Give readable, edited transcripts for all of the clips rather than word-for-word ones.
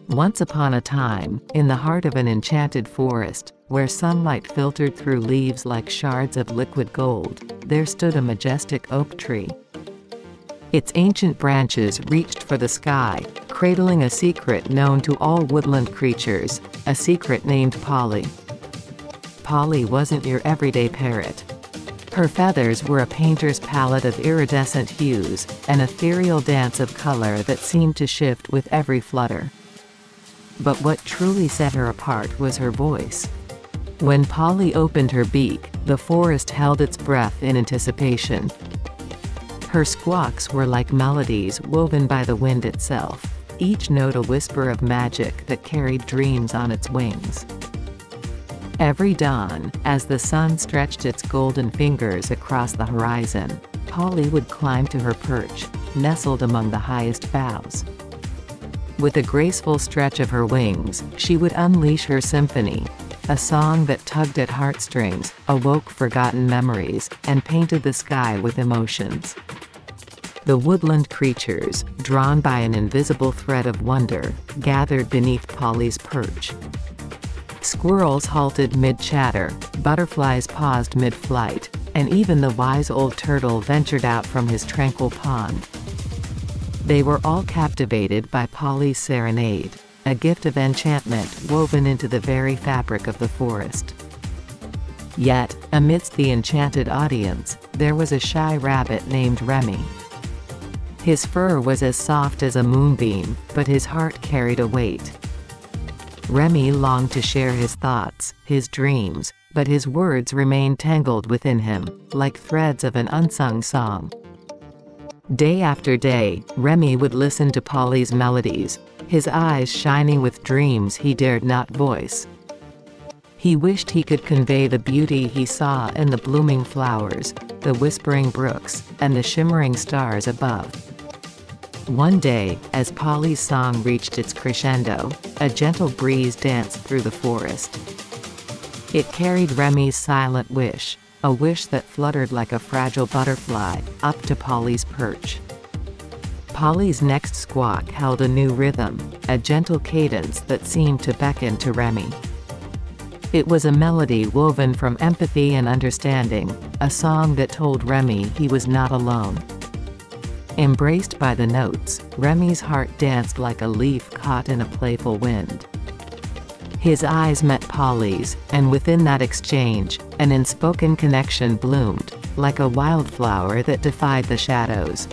Once upon a time, in the heart of an enchanted forest, where sunlight filtered through leaves like shards of liquid gold, there stood a majestic oak tree. Its ancient branches reached for the sky, cradling a secret known to all woodland creatures, a secret named Polly. Polly wasn't your everyday parrot. Her feathers were a painter's palette of iridescent hues, an ethereal dance of color that seemed to shift with every flutter. But what truly set her apart was her voice. When Polly opened her beak, the forest held its breath in anticipation. Her squawks were like melodies woven by the wind itself, each note a whisper of magic that carried dreams on its wings. Every dawn, as the sun stretched its golden fingers across the horizon, Polly would climb to her perch, nestled among the highest boughs. With a graceful stretch of her wings, she would unleash her symphony, a song that tugged at heartstrings, awoke forgotten memories, and painted the sky with emotions. The woodland creatures, drawn by an invisible thread of wonder, gathered beneath Polly's perch. Squirrels halted mid-chatter, butterflies paused mid-flight, and even the wise old turtle ventured out from his tranquil pond. They were all captivated by Polly's serenade, a gift of enchantment woven into the very fabric of the forest. Yet, amidst the enchanted audience, there was a shy rabbit named Remy. His fur was as soft as a moonbeam, but his heart carried a weight. Remy longed to share his thoughts, his dreams, but his words remained tangled within him, like threads of an unsung song. Day after day, Remy would listen to Polly's melodies, his eyes shining with dreams he dared not voice. He wished he could convey the beauty he saw in the blooming flowers, the whispering brooks, and the shimmering stars above. One day, as Polly's song reached its crescendo, a gentle breeze danced through the forest. It carried Remy's silent wish, a wish that fluttered like a fragile butterfly, up to Polly's perch. Polly's next squawk held a new rhythm, a gentle cadence that seemed to beckon to Remy. It was a melody woven from empathy and understanding, a song that told Remy he was not alone. Embraced by the notes, Remy's heart danced like a leaf caught in a playful wind. His eyes met Polly's, and within that exchange, an unspoken connection bloomed, like a wildflower that defied the shadows.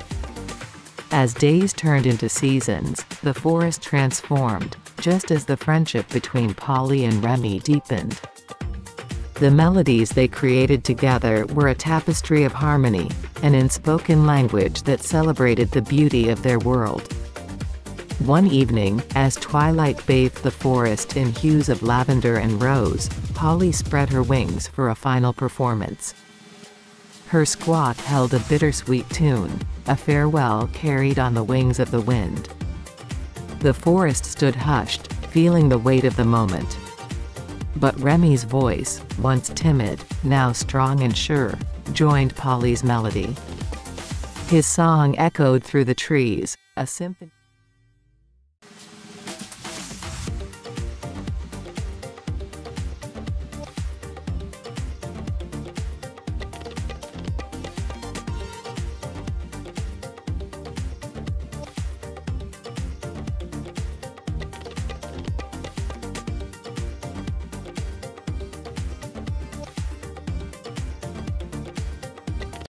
As days turned into seasons, the forest transformed, just as the friendship between Polly and Remy deepened. The melodies they created together were a tapestry of harmony, an unspoken language that celebrated the beauty of their world. One evening, as twilight bathed the forest in hues of lavender and rose, Polly spread her wings for a final performance. Her squawk held a bittersweet tune, a farewell carried on the wings of the wind. The forest stood hushed, feeling the weight of the moment. But Remy's voice, once timid, now strong and sure, joined Polly's melody. His song echoed through the trees, a symphony.